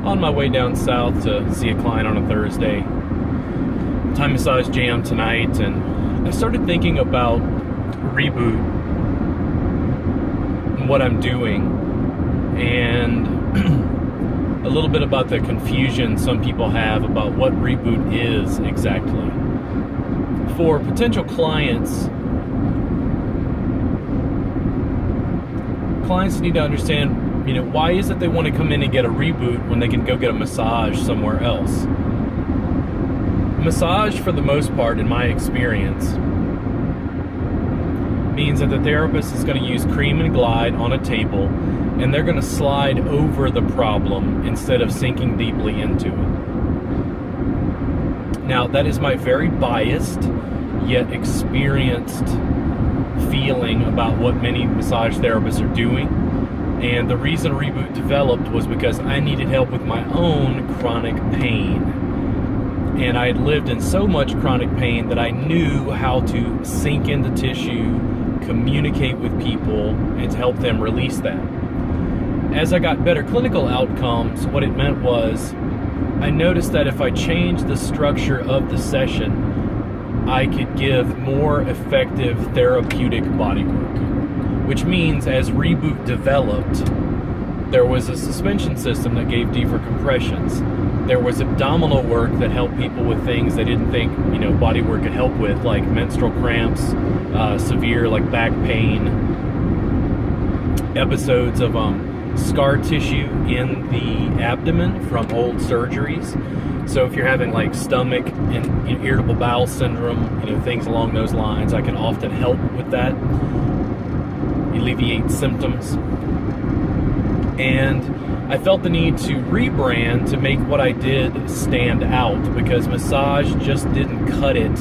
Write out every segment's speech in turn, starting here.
on my way down south to see a client on a Thursday. Thai massage jam tonight, and I started thinking about Reboot and what I'm doing, and a little bit about the confusion some people have about what Reboot is exactly. For potential clients need to understand, why is it they want to come in and get a Reboot when they can go get a massage somewhere else? Massage, for the most part, in my experience, means that the therapist is going to use cream and glide on a table, and they're going to slide over the problem instead of sinking deeply into it. Now, that is my very biased yet experienced feeling about what many massage therapists are doing. And the reason Reboot developed was because I needed help with my own chronic pain. And I had lived in so much chronic pain that I knew how to sink into tissue, communicate with people, and to help them release that. As I got better clinical outcomes, what it meant was I noticed that if I changed the structure of the session, I could give more effective therapeutic body work. Which means as Reboot developed, there was a suspension system that gave deeper compressions. There was abdominal work that helped people with things they didn't think, body work could help with, like menstrual cramps, severe like back pain, episodes of scar tissue in the abdomen from old surgeries. So if you're having like stomach and irritable bowel syndrome, things along those lines, I can often help with that, alleviate symptoms. And I felt the need to rebrand to make what I did stand out, because massage just didn't cut it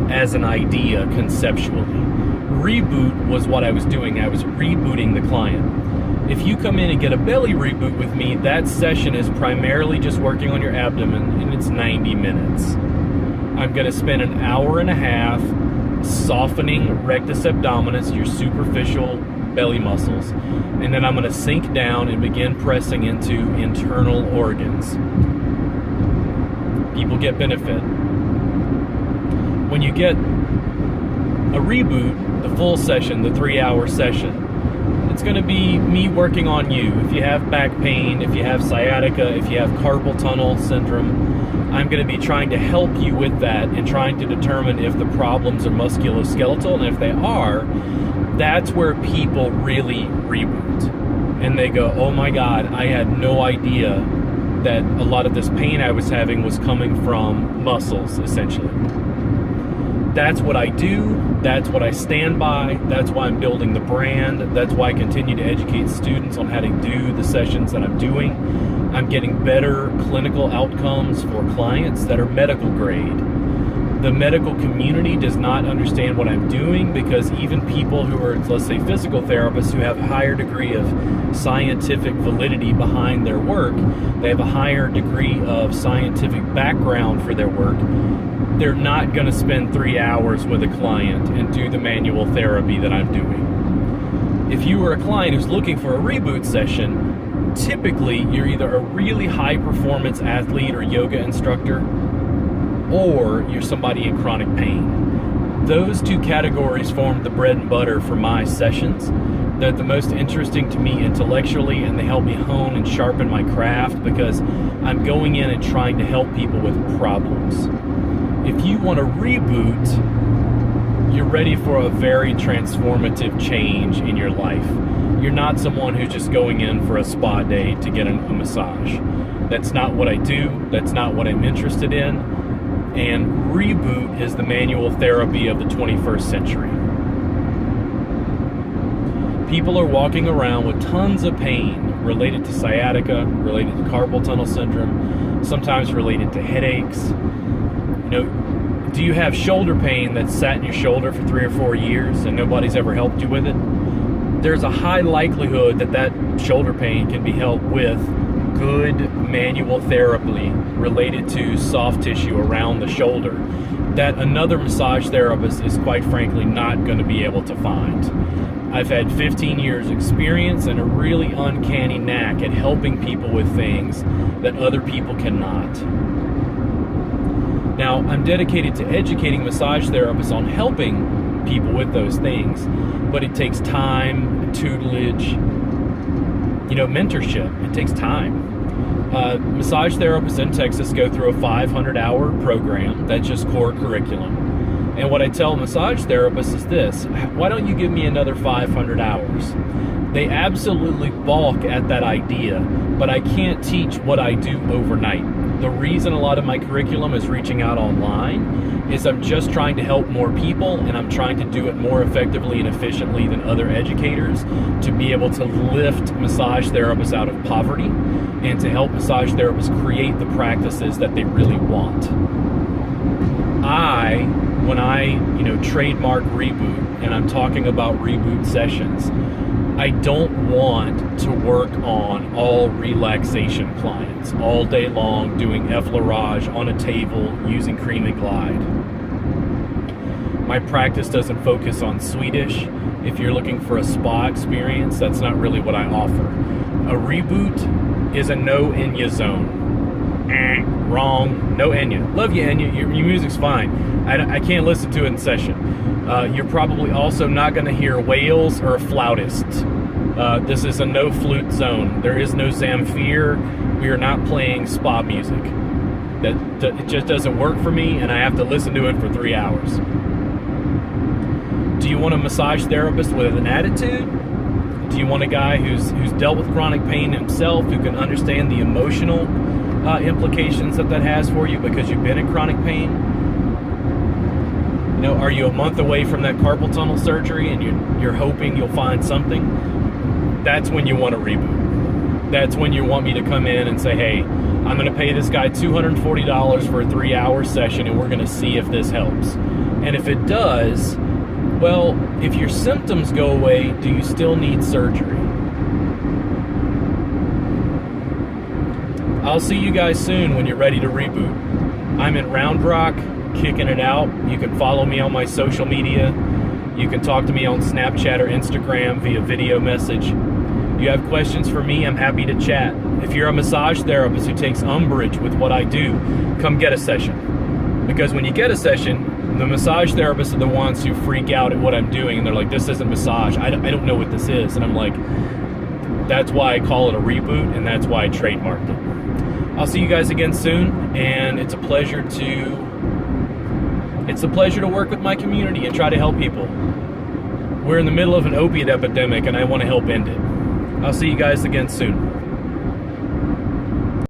as an idea conceptually. Reboot was what I was doing. I was rebooting the client. If you come in and get a belly Reboot with me, that session is primarily just working on your abdomen, and it's 90 minutes. I'm going to spend an hour and a half softening rectus abdominis, your superficial belly muscles, and then I'm going to sink down and begin pressing into internal organs. People get benefit. When you get a Reboot, the full session, the 3-hour session, it's going to be me working on you. If you have back pain, if you have sciatica, if you have carpal tunnel syndrome, I'm going to be trying to help you with that and trying to determine if the problems are musculoskeletal, and if they are, that's where people really reboot. And they go, oh my God, I had no idea that a lot of this pain I was having was coming from muscles, essentially. That's what I do. That's what I stand by. That's why I'm building the brand. That's why I continue to educate students on how to do the sessions that I'm doing. I'm getting better clinical outcomes for clients that are medical grade. The medical community does not understand what I'm doing, because even people who are, let's say, physical therapists who have a higher degree of scientific validity behind their work, they have a higher degree of scientific background for their work, they're not going to spend 3 hours with a client and do the manual therapy that I'm doing. If you were a client who's looking for a Reboot session, typically you're either a really high performance athlete or yoga instructor, or you're somebody in chronic pain. Those two categories form the bread and butter for my sessions. They're the most interesting to me intellectually, and they help me hone and sharpen my craft, because I'm going in and trying to help people with problems. If you want to Reboot, you're ready for a very transformative change in your life. You're not someone who's just going in for a spa day to get a massage. That's not what I do. That's not what I'm interested in. And Reboot is the manual therapy of the 21st century. People are walking around with tons of pain related to sciatica, related to carpal tunnel syndrome, sometimes related to headaches. Do you have shoulder pain that's sat in your shoulder for 3 or 4 years and nobody's ever helped you with it? There's a high likelihood that shoulder pain can be helped with good manual therapy related to soft tissue around the shoulder that another massage therapist is quite frankly not going to be able to find. I've had 15 years experience and a really uncanny knack at helping people with things that other people cannot. Now, I'm dedicated to educating massage therapists on helping people with those things, but it takes time, tutelage, mentorship. It takes time. Massage therapists in Texas go through a 500-hour program. That's just core curriculum. And what I tell massage therapists is this: why don't you give me another 500 hours? They absolutely balk at that idea, but I can't teach what I do overnight. The reason a lot of my curriculum is reaching out online is I'm just trying to help more people, and I'm trying to do it more effectively and efficiently than other educators to be able to lift massage therapists out of poverty and to help massage therapists create the practices that they really want. When I trademark Reboot, and I'm talking about Reboot sessions, I don't want to work on all relaxation clients all day long doing effleurage on a table using Cream and Glide. My practice doesn't focus on Swedish. If you're looking for a spa experience, that's not really what I offer. A Reboot is a no Enya zone. Wrong. No Enya. Love you, Enya. Your music's fine. I can't listen to it in session. You're probably also not going to hear whales or flautists. This is a no flute zone. There is no Zamfir. We are not playing spa music. It just doesn't work for me, and I have to listen to it for 3 hours. Do you want a massage therapist with an attitude? Do you want a guy who's dealt with chronic pain himself, who can understand the emotional implications that has for you because you've been in chronic pain? Are you a month away from that carpal tunnel surgery and you're hoping you'll find something? That's when you want a Reboot. That's when you want me to come in and say, hey, I'm going to pay this guy $240 for a 3-hour session, and we're going to see if this helps. And if it does, well, if your symptoms go away, do you still need surgery? I'll see you guys soon when you're ready to reboot. I'm in Round Rock, kicking it out. You can follow me on my social media. You can talk to me on Snapchat or Instagram via video message. You have questions for me, I'm happy to chat. If you're a massage therapist who takes umbrage with what I do, come get a session. Because when you get a session, the massage therapists are the ones who freak out at what I'm doing, and they're like, this isn't massage, I don't know what this is. And I'm like, that's why I call it a reboot, and that's why I trademarked it. I'll see you guys again soon, and it's a pleasure to work with my community and try to help people. We're in the middle of an opiate epidemic, and I want to help end it. I'll see you guys again soon.